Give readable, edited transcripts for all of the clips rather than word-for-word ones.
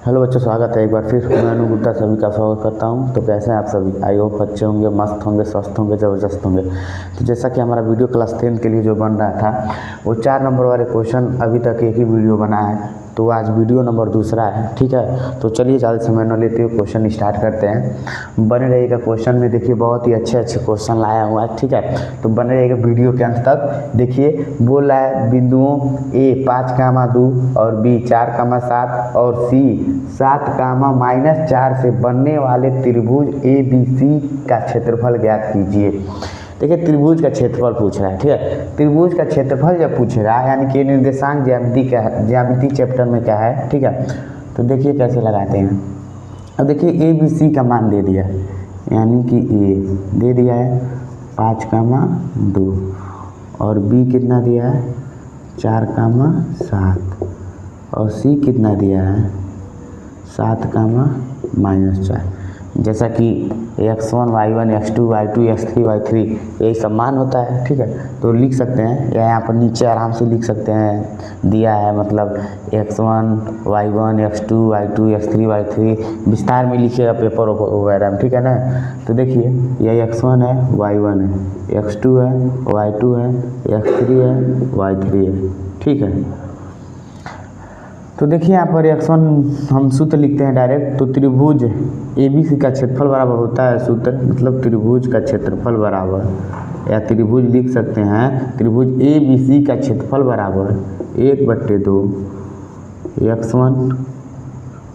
Hello बच्चों, स्वागत है एक बार फिर। मैं अनु गुप्ता सभी का स्वागत करता हूं। तो कैसे हैं आप सभी? आई होप अच्छे होंगे, मस्त होंगे, स्वस्थ होंगे, ज़बरदस्त होंगे। तो जैसा कि हमारा वीडियो क्लास 10 के लिए जो बन रहा था वो 4 नंबर वाले क्वेश्चन अभी तक एक ही वीडियो बना है, तो आज वीडियो नंबर दूसरा है। ठीक है, तो चलिए ज़्यादा समय न लेते हुए क्वेश्चन स्टार्ट करते हैं। बने रहिएगा क्वेश्चन में, देखिए बहुत ही अच्छे अच्छे क्वेश्चन लाया हुआ है। ठीक है, तो बने रहिएगा वीडियो के अंत तक। देखिए बोल रहा है बिंदुओं ए 5,2 और बी 4,7 और सी 7,-4 से बनने वाले त्रिभुज ए बी सी का क्षेत्रफल ज्ञात कीजिए। देखिए त्रिभुज का क्षेत्रफल पूछ रहा है। ठीक है, त्रिभुज का क्षेत्रफल जब पूछ रहा है यानी कि निर्देशांक ज्यामिति का ज्यामिति चैप्टर में क्या है। ठीक है, तो देखिए कैसे लगाते हैं। अब देखिए ए बी सी का मान दे दिया है, यानी कि ए दे दिया है 5,2 और बी कितना दिया है 4,7 और सी कितना दिया है 7,-4। जैसा कि x1 y1 x2 y2 x3 y3 यही सब मान होता है। ठीक है, तो लिख सकते हैं या यहाँ पर नीचे आराम से लिख सकते हैं, दिया है मतलब x1 y1 x2 y2 x3 y3 विस्तार में लिखिएगा पेपर वगैरह में। ठीक है ना, तो देखिए यह x1 है y1 है x2 है y2 है x3 है y3 है। ठीक है, तो देखिए यहाँ पर x1 हम सूत्र लिखते हैं डायरेक्ट। तो त्रिभुज ए बी सी का क्षेत्रफल बराबर होता है सूत्र, मतलब त्रिभुज का क्षेत्रफल बराबर, या त्रिभुज लिख सकते हैं त्रिभुज ए बी सी का क्षेत्रफल बराबर 1/2 x1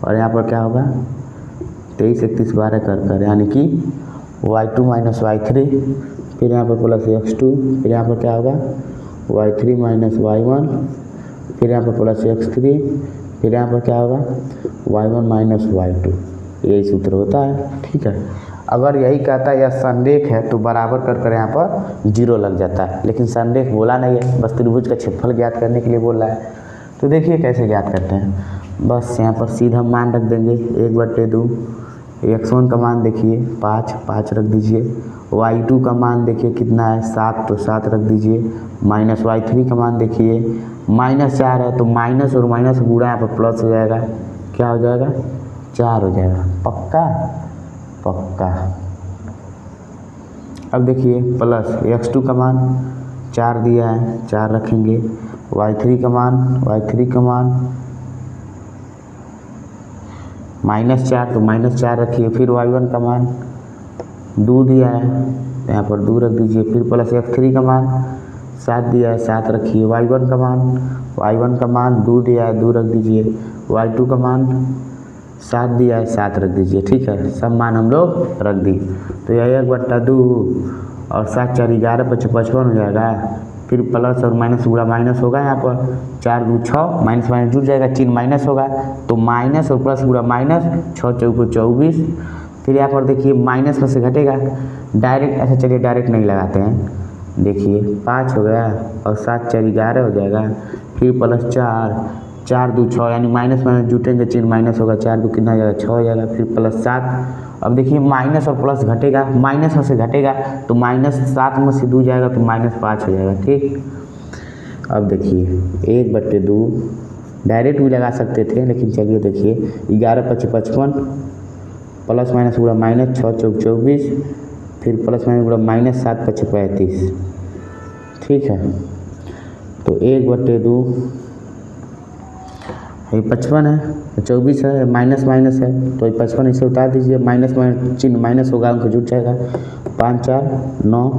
और यहाँ पर क्या होगा 23 31 12 कर यानी कि y2 - y3, फिर यहाँ पर प्लस x2, फिर यहाँ पर क्या होगा y3 - y1, फिर यहाँ पर प्लस x3, फिर यहाँ पर क्या होगा y1 - y2। यही सूत्र होता है। ठीक है, अगर यही कहता है या संरेख है तो बराबर कर यहाँ पर 0 लग जाता है, लेकिन संरेख बोला नहीं है, बस त्रिभुज का क्षेत्रफल ज्ञात करने के लिए बोल रहा है। तो देखिए कैसे ज्ञात करते हैं, बस यहाँ पर सीधा मान रख देंगे 1/2। x1 का मान देखिए 5 रख दीजिए, y2 का मान देखिए कितना है 7, तो 7 रख दीजिए, माइनस y3 का मान देखिए -4 है, तो माइनस और माइनस गुणा यहाँ पर प्लस हो जाएगा, क्या हो जाएगा 4 हो जाएगा। पक्का पक्का। अब देखिए प्लस x2 का मान 4 दिया है 4 रखेंगे, y3 का मान -4 तो -4 रखिए, फिर y1 का मान 2 दिया है तो यहाँ पर 2 रख दीजिए, फिर प्लस x3 का मान 7 दिया है 7 रखिए, y1 का मान 2 दिया है 2 रख दीजिए, y2 का मान 7 दिया है 7 रख दीजिए। ठीक है, सब मान हम लोग रख दिए। तो यह 1/2 और 7 4 11 55 हो जाएगा, फिर प्लस और माइनस गुणा माइनस होगा, यहाँ पर 4 2 6 माइनस माइनस जुड़ जाएगा, चिन्ह माइनस होगा, तो माइनस और प्लस गुणा माइनस 6 चौको 24। फिर यहाँ पर देखिए माइनस में से घटेगा डायरेक्ट, ऐसा चलिए डायरेक्ट नहीं लगाते हैं, देखिए 5 हो गया और 7 4 11 हो जाएगा, फिर प्लस 4 2 6 यानी माइनस माइनस जुटेंगे, चिन्ह माइनस होगा, 4 2 कितना हो जाएगा 6 हो जाएगा, फिर प्लस 7। अब देखिए माइनस और प्लस घटेगा, माइनस में से घटेगा तो -7 में से 2 जाएगा तो -5 हो जाएगा। ठीक, अब देखिए 1/2 डायरेक्ट भी लगा सकते थे, लेकिन चलिए देखिए 11 5 55 प्लस माइनस गुणा माइनस 6 चौक 24, फिर प्लस माइनस गुणा माइनस 7 5 35। ठीक है, तो 1/2 ये 55 है, 24 है, माइनस माइनस है तो ये 55 इसे उतार दीजिए, माइनस माइनस चिन्ह माइनस होगा, उनको जुट जाएगा, 5 4 9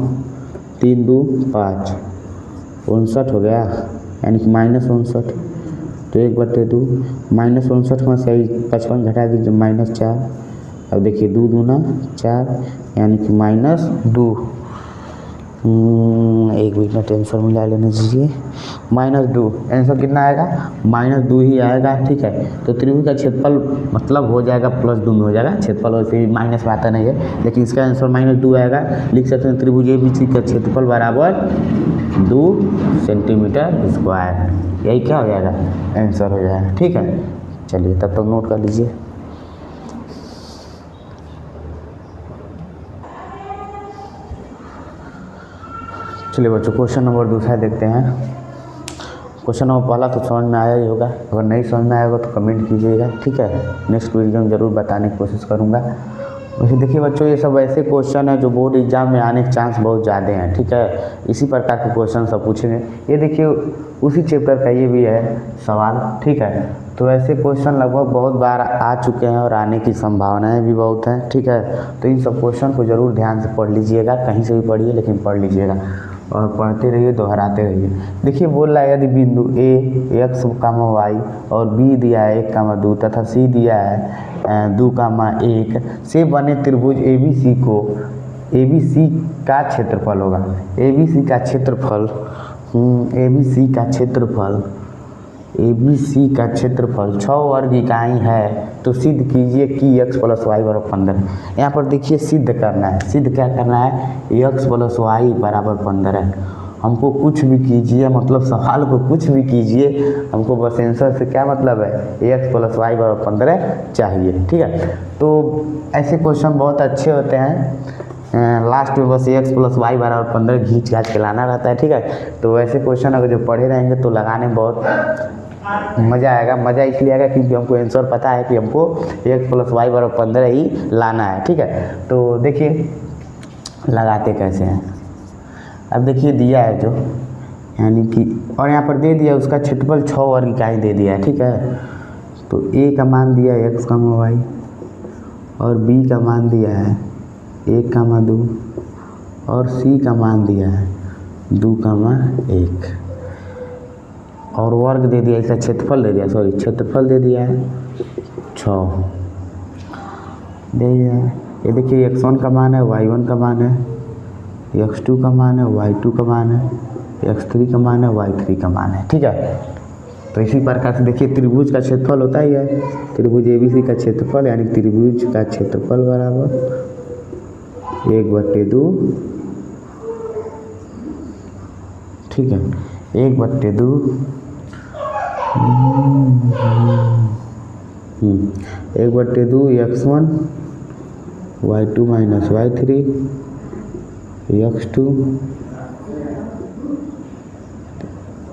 3 2 5 59 हो गया, यानी कि -59। तो 1/2 -59 में से 55 घटा दीजिए -4। अब देखिए 2 दूना 4 यानी कि -2। एक मिनट में टेंशन मिला लेने दीजिए, -2 आंसर कितना आएगा -2 ही आएगा। ठीक है, तो त्रिभुज का क्षेत्रफल मतलब हो जाएगा +2 में हो जाएगा, क्षेत्रफल वैसे भी माइनस में आता नहीं है, लेकिन इसका आंसर -2 आएगा। लिख सकते हैं त्रिभुज ए बी सी का क्षेत्रफल बराबर 2 सेंटीमीटर स्क्वायर, यही क्या हो जाएगा आंसर हो जाएगा। ठीक है, चलिए तब तक नोट कर लीजिए। चलिए बच्चों क्वेश्चन नंबर दूसरा देखते हैं। क्वेश्चन नंबर पहला तो समझ में आया ही होगा, अगर नहीं समझ में आया होगा तो कमेंट कीजिएगा, ठीक है। नेक्स्ट वीडियो में ज़रूर बताने की कोशिश करूँगा। वैसे देखिए बच्चों, ये सब ऐसे क्वेश्चन है जो बोर्ड एग्जाम में आने के चांस बहुत ज़्यादा हैं, ठीक है। इसी प्रकार के क्वेश्चन सब पूछेंगे। ये देखिए उसी चैप्टर का ये भी है सवाल, ठीक है। तो ऐसे क्वेश्चन लगभग बहुत बार आ चुके हैं और आने की संभावनाएं भी बहुत हैं, ठीक है। तो इन सब क्वेश्चन को ज़रूर ध्यान से पढ़ लीजिएगा, कहीं से भी पढ़िए लेकिन पढ़ लीजिएगा और पढ़ते रहिए, दोहराते रहिए। देखिए बोल रहा है यदि बिंदु ए x, y और b दिया है 1, 2 तथा c दिया है 2, 1 से बने त्रिभुज ABC को ABC का क्षेत्रफल होगा। ABC का क्षेत्रफल ABC का क्षेत्रफल 6 वर्ग इकाई है, तो सिद्ध कीजिए कि x + y = 15। यहाँ पर देखिए सिद्ध करना है, सिद्ध क्या करना है, x + y = 15 है। हमको कुछ भी कीजिए, मतलब सवाल को कुछ भी कीजिए, हमको बस आंसर से क्या मतलब है, x + y = 15 चाहिए, ठीक है। तो ऐसे क्वेश्चन बहुत अच्छे होते हैं, लास्ट में बस x + y = 15 घींच घाच के लाना रहता है, ठीक है। तो ऐसे क्वेश्चन अगर जो पढ़े रहेंगे तो लगाने में बहुत मज़ा आएगा। मज़ा इसलिए आएगा क्योंकि हमको आंसर पता है कि हमको x + y = 15 ही लाना है, ठीक है। तो देखिए लगाते कैसे हैं। अब देखिए दिया है जो, यानी कि और यहाँ पर दे दिया उसका क्षेत्रफल 6 वर्ग इकाई दे दिया है, ठीक है। तो a का मान दिया है x, y और b का मान दिया है 1, 2 और c का मान दिया है 2, 1 और वर्ग दे दिया, इसका क्षेत्रफल दे दिया, क्षेत्रफल दे दिया है 6 दे दिया है। ये देखिए x1 का मान है, y1 का मान है, x2 का मान है, y2 का मान है, x3 का मान है, y3 का मान है, ठीक है। तो इसी प्रकार से देखिए त्रिभुज का क्षेत्रफल होता ही है, त्रिभुज ABC का क्षेत्रफल यानी त्रिभुज का क्षेत्रफल बराबर 1/2, ठीक है, 1/2 x1 y2 - y3 x2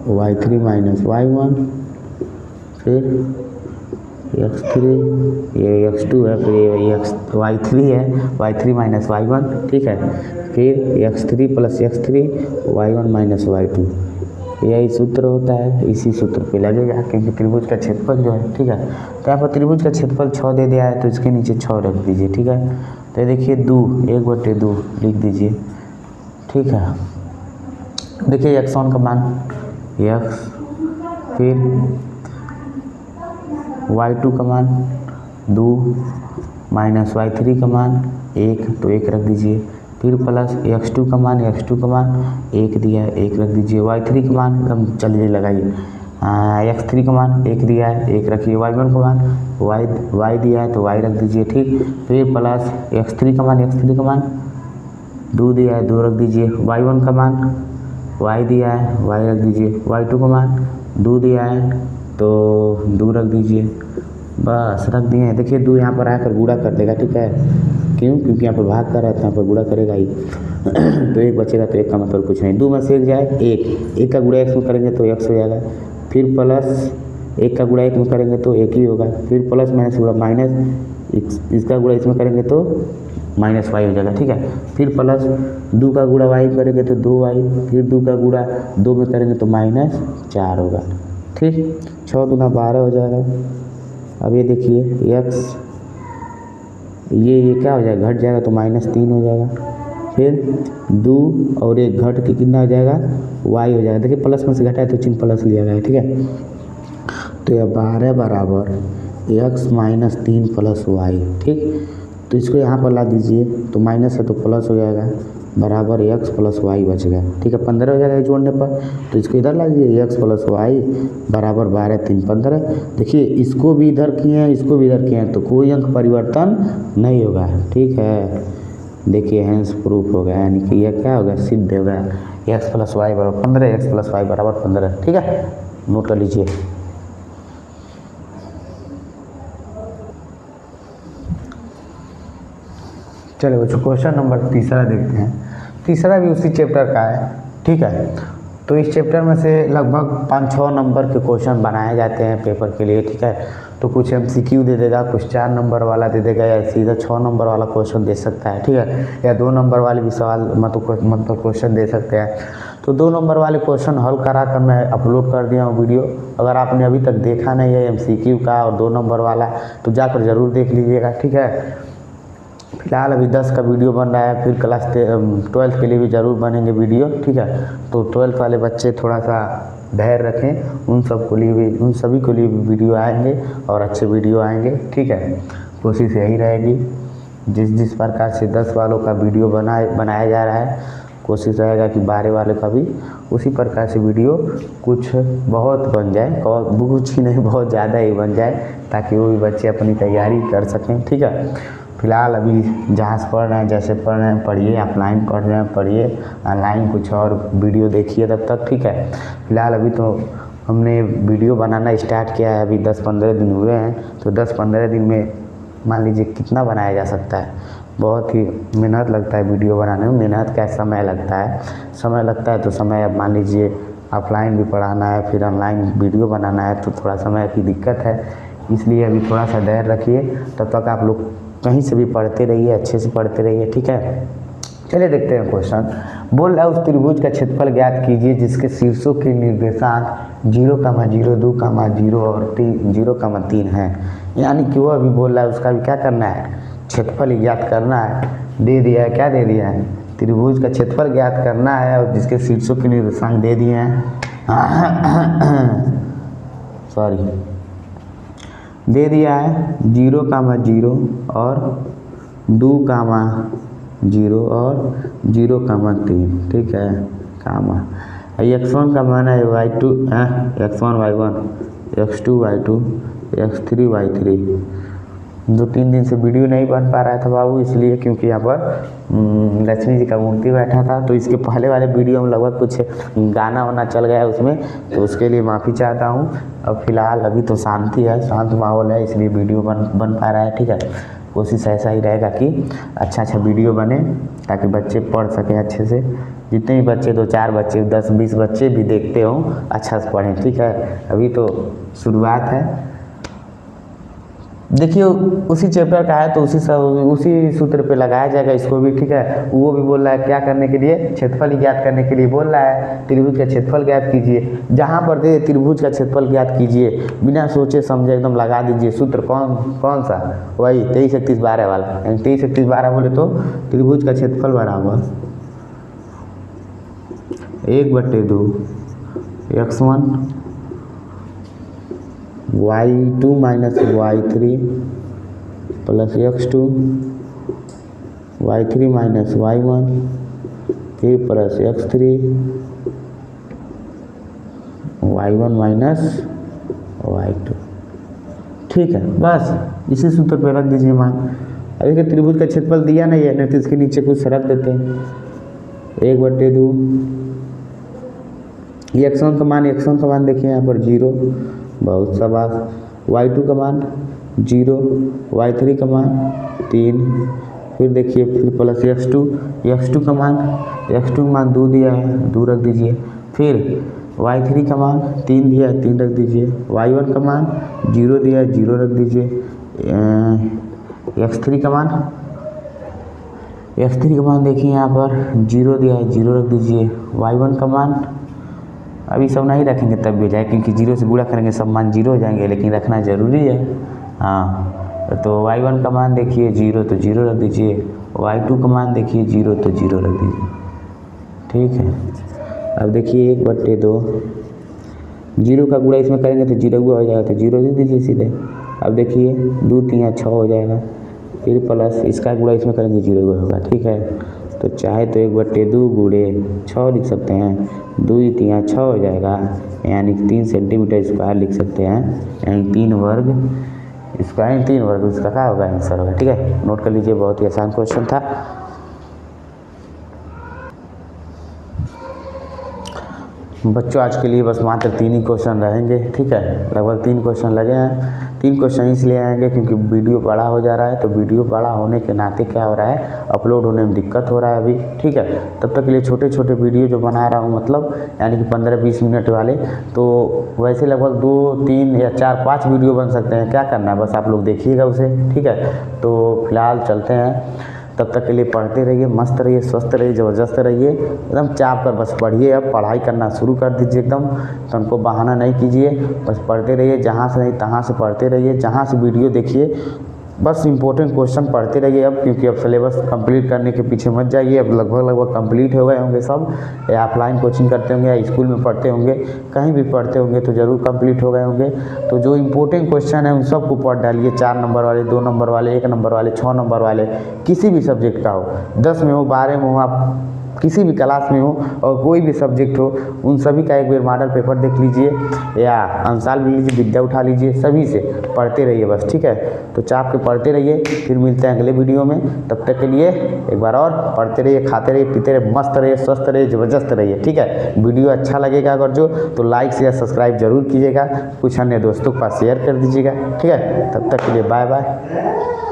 y3 - y1 फिर x3, ये x2 है, फिर ये y3 है, y3 - y1, ठीक है। फिर x3 + x3 y1 - y2, यही सूत्र होता है, इसी सूत्र पे लगेगा क्योंकि त्रिभुज का क्षेत्रफल जो है, ठीक है। तो यहाँ पर त्रिभुज का क्षेत्रफल 6 दे दिया है, तो इसके नीचे 6 रख दीजिए, ठीक है। तो देखिए 1/2 लिख दीजिए, ठीक है। देखिए x1 का मान x, फिर y2 का मान 2 - y3 का मान 1, तो 1 रख दीजिए। फिर प्लस x2 का मान 1 दिया है, 1 रख दीजिए। y3 का मान एकदम चलिए लगाइए, x3 का मान 1 दिया है, 1 रखिए। y1 का मान y दिया है तो y रख दीजिए, ठीक। फिर प्लस x3 का मान 2 दिया है, 2 रख दीजिए। y1 का मान y दिया है, y रख दीजिए। y2 का मान 2 दिया है तो 2 रख दीजिए, बस रख दिए हैं। देखिए 2 यहाँ पर आकर गुणा कर देगा, ठीक है। क्यों, क्योंकि यहाँ पर भाग कर रहा है तो यहाँ पर गुणा करेगा ही तो 1 बचेगा, तो 1 का मतलब कुछ नहीं। 2 में से 1 जाए 1 का गुणा x में करेंगे तो x हो जाएगा। फिर प्लस 1 का गुणा 1 में करेंगे तो 1 ही होगा। फिर प्लस माइनस गुणा माइनस, इसका गुणा इसमें करेंगे तो -y हो जाएगा, ठीक है। फिर प्लस 2 का गुणा y करेंगे तो 2y, फिर 2 का गुणा 2 में करेंगे तो -4 होगा, ठीक। 6 दूना 12 हो जाएगा। अब ये देखिए x, ये क्या हो जाएगा, घट जाएगा तो -3 हो जाएगा। फिर 2 और 1 घट के कितना हो जाएगा, y हो जाएगा। देखिए प्लस में से घटा है तो चिन्ह प्लस लिया गया है, ठीक है। तो यह 12 बराबर x - 3 + y, ठीक। तो इसको यहाँ पर ला दीजिए, तो माइनस है तो प्लस हो जाएगा, बराबर x + y बच गया, ठीक है। 15 हो जाएगा जोड़ने पर, तो इसको इधर ला दीजिए, x + y बराबर 12, 3, 15। देखिए इसको भी इधर किए हैं, इसको भी इधर किए हैं, तो कोई अंक परिवर्तन नहीं होगा, ठीक है। देखिए हैंस प्रूफ हो गया, यानी कि यह क्या होगा, सिद्ध हो गया। x + y = 15, x + y = 15, ठीक है। नोट कर लीजिए। चलो बच्चों क्वेश्चन नंबर तीसरा देखते हैं। तीसरा भी उसी चैप्टर का है, ठीक है। तो इस चैप्टर में से लगभग 5-6 नंबर के क्वेश्चन बनाए जाते हैं पेपर के लिए, ठीक है। तो कुछ MCQ दे देगा, कुछ 4 नंबर वाला दे देगा, या सीधा 6 नंबर वाला क्वेश्चन दे सकता है, ठीक है, या 2 नंबर वाले भी सवाल मतलब क्वेश्चन दे सकते हैं। तो 2 नंबर वाले क्वेश्चन हल करा कर मैं अपलोड कर दिया हूँ वीडियो। अगर आपने अभी तक देखा नहीं है MCQ का और 2 नंबर वाला, तो जाकर ज़रूर देख लीजिएगा, ठीक है। फिलहाल अभी 10 का वीडियो बन रहा है, फिर क्लास 12th के लिए भी ज़रूर बनेंगे वीडियो, ठीक है। तो 12th वाले बच्चे थोड़ा सा धैर्य रखें, उन सभी के लिए भी वीडियो आएंगे और अच्छे वीडियो आएंगे, ठीक है। कोशिश यही रहेगी, जिस प्रकार से 10 वालों का वीडियो बनाया जा रहा है, कोशिश रहेगा कि 12 वाले का भी उसी प्रकार से वीडियो कुछ बहुत बन जाए, और कुछ ही नहीं बहुत ज़्यादा ही बन जाए, ताकि वो भी बच्चे अपनी तैयारी कर सकें, ठीक है। फिलहाल अभी जहाँ से पढ़ रहे हैं, जैसे पढ़ रहे हैं पढ़िए, ऑफलाइन पढ़ रहे हैं पढ़िए, ऑनलाइन कुछ और वीडियो देखिए तब तक, ठीक है। फिलहाल अभी तो हमने वीडियो बनाना स्टार्ट किया है, अभी 10-15 दिन हुए हैं। तो 10-15 दिन में मान लीजिए कितना बनाया जा सकता है। बहुत ही मेहनत लगता है वीडियो बनाने में, मेहनत का समय लगता है। तो समय अब मान लीजिए ऑफलाइन भी पढ़ाना है, फिर ऑनलाइन वीडियो बनाना है, तो थोड़ा समय की दिक्कत है। इसलिए अभी थोड़ा सा धैर्य रखिए, तब तक आप लोग कहीं से भी पढ़ते रहिए, अच्छे से पढ़ते रहिए, ठीक है। चलिए देखते हैं क्वेश्चन। बोल रहा है उस त्रिभुज का क्षेत्रफल ज्ञात कीजिए जिसके शीर्षों के निर्देशांक 0,0, 2,0 और 0,3 है। यानी कि वो अभी बोल रहा है उसका भी क्या करना है, क्षेत्रफल ज्ञात करना है। दे दिया है, क्या दे दिया है, त्रिभुज का क्षेत्रफल ज्ञात करना है और जिसके शीर्षों के निर्देशांक दे दिए हैं। सॉरी, दे दिया है 0,0 और 2,0 और 0,3, ठीक है, कामा। x1 का मान है y2 x1 y1 x2 y2 x3 y3। 2-3 दिन से वीडियो नहीं बन पा रहा था बाबू, इसलिए क्योंकि यहाँ पर लक्ष्मी जी का मूर्ति बैठा था। तो इसके पहले वाले वीडियो में लगभग कुछ गाना वाना चल गया उसमें, तो उसके लिए माफ़ी चाहता हूँ। अब फिलहाल अभी तो शांति है, शांत माहौल है, इसलिए वीडियो बन पा रहा है, ठीक है। कोशिश ऐसा ही रहेगा कि अच्छा वीडियो बने, ताकि बच्चे पढ़ सकें अच्छे से। जितने भी बच्चे 2-4 बच्चे 10-20 बच्चे भी देखते हों, अच्छा से पढ़ें, ठीक है। अभी तो शुरुआत है। देखिए उसी चैप्टर का है, तो उसी सूत्र पे लगाया जाएगा इसको भी, ठीक है। वो भी बोल रहा है क्या करने के लिए, क्षेत्रफल ज्ञात करने के लिए बोल रहा है। त्रिभुज का क्षेत्रफल ज्ञात कीजिए, जहाँ पर दे त्रिभुज का क्षेत्रफल ज्ञात कीजिए, बिना सोचे समझे एकदम लगा दीजिए। सूत्र कौन सा, वही 23, 31, 12 वाला। 23, 31, 12 बोले तो त्रिभुज का क्षेत्रफल बराबर 1/2 x1 y2 minus y3 plus x2 y3 minus y1 फिर plus x3 y1 minus y2, ठीक है। बस इसी सूत्र पे रख दीजिए मान। अभी के त्रिभुज का क्षेत्रफल दिया नहीं है, नहीं तो इसके नीचे कुछ रख देते हैं। 1/2 x1 का मान देखिए यहाँ पर 0, बहुत सा बात। y2 का मान 0, y3 का मान 3, फिर देखिए फिर प्लस x2 का मान 2 दिया है, 2 रख दीजिए। फिर y3 का मान 3 दिया है, 3 रख दीजिए। y1 का मान 0 दिया है, 0 रख दीजिए। x3 का मान देखिए यहाँ पर 0 दिया है, 0 रख दीजिए। y1 का मान अभी सब नहीं रखेंगे तब भी हो जाए, क्योंकि 0 से गुणा करेंगे सब मान 0 हो जाएंगे, लेकिन रखना ज़रूरी है। हाँ, तो y1 का मान देखिए 0 तो 0 रख दीजिए, y2 का मान देखिए 0 तो 0 रख दीजिए, ठीक है। अब देखिए 1/2, 0 का गुणा इसमें करेंगे तो 0 हो जाएगा, तो 0 दे दीजिए सीधे। अब देखिए 2 3 6 हो जाएगा, फिर प्लस इसका गुणा इसमें करेंगे 0 होगा, ठीक है। तो चाहे तो 1/2 गुणे 6 लिख सकते हैं, 2 3 6 हो जाएगा, यानी 3 सेंटीमीटर स्क्वायर लिख सकते हैं, यानी 3 वर्ग स्क्वायर, 3 वर्ग इसका क्या होगा, आंसर होगा, ठीक है। नोट कर लीजिए, बहुत ही आसान क्वेश्चन था। बच्चों आज के लिए बस मात्र 3 ही क्वेश्चन रहेंगे, ठीक है। लगभग 3 क्वेश्चन लगे हैं। 3 क्वेश्चन इसलिए आएंगे क्योंकि वीडियो बड़ा हो जा रहा है, तो वीडियो बड़ा होने के नाते क्या हो रहा है, अपलोड होने में दिक्कत हो रहा है अभी, ठीक है। तब तक के लिए छोटे छोटे वीडियो जो बना रहा हूँ, मतलब यानी कि 15-20 मिनट वाले, तो वैसे लगभग 2, 3 या 4, 5 वीडियो बन सकते हैं। क्या करना है, बस आप लोग देखिएगा उसे, ठीक है। तो फिलहाल चलते हैं, तब तक के लिए पढ़ते रहिए, मस्त रहिए, स्वस्थ रहिए, ज़बरदस्त रहिए, एकदम चाप कर बस पढ़िए। अब पढ़ाई करना शुरू कर दीजिए एकदम, तो उनको बहाना नहीं कीजिए, बस पढ़ते रहिए, जहाँ से नहीं तहाँ से पढ़ते रहिए, जहाँ से वीडियो देखिए बस इंपॉर्टेंट क्वेश्चन पढ़ते रहिए अब, क्योंकि अब सिलेबस कंप्लीट करने के पीछे मत जाइए। अब लगभग कंप्लीट हो गए होंगे सब, या ऑफलाइन कोचिंग करते होंगे या स्कूल में पढ़ते होंगे, कहीं भी पढ़ते होंगे तो ज़रूर कंप्लीट हो गए होंगे। तो जो इंपॉर्टेंट क्वेश्चन है उन सबको पढ़ डालिए, 4 नंबर वाले, 2 नंबर वाले, 1 नंबर वाले, 6 नंबर वाले, किसी भी सब्जेक्ट का हो, 10 में हो, 12 में हो, आप किसी भी क्लास में हो और कोई भी सब्जेक्ट हो, उन सभी का एक बार मॉडल पेपर देख लीजिए या अंशाल भी लीजिए, विद्या उठा लीजिए, सभी से पढ़ते रहिए बस, ठीक है। तो चाप के पढ़ते रहिए, फिर मिलते हैं अगले वीडियो में। तब तक के लिए एक बार और पढ़ते रहिए, खाते रहिए, पीते रहिए, मस्त रहिए, स्वस्थ रहिए, ज़बरदस्त रहिए, ठीक है। वीडियो अच्छा लगेगा अगर जो, तो लाइक शेयर सब्सक्राइब जरूर कीजिएगा, कुछ अन्य दोस्तों के पास शेयर कर दीजिएगा, ठीक है। तब तक के लिए बाय बाय।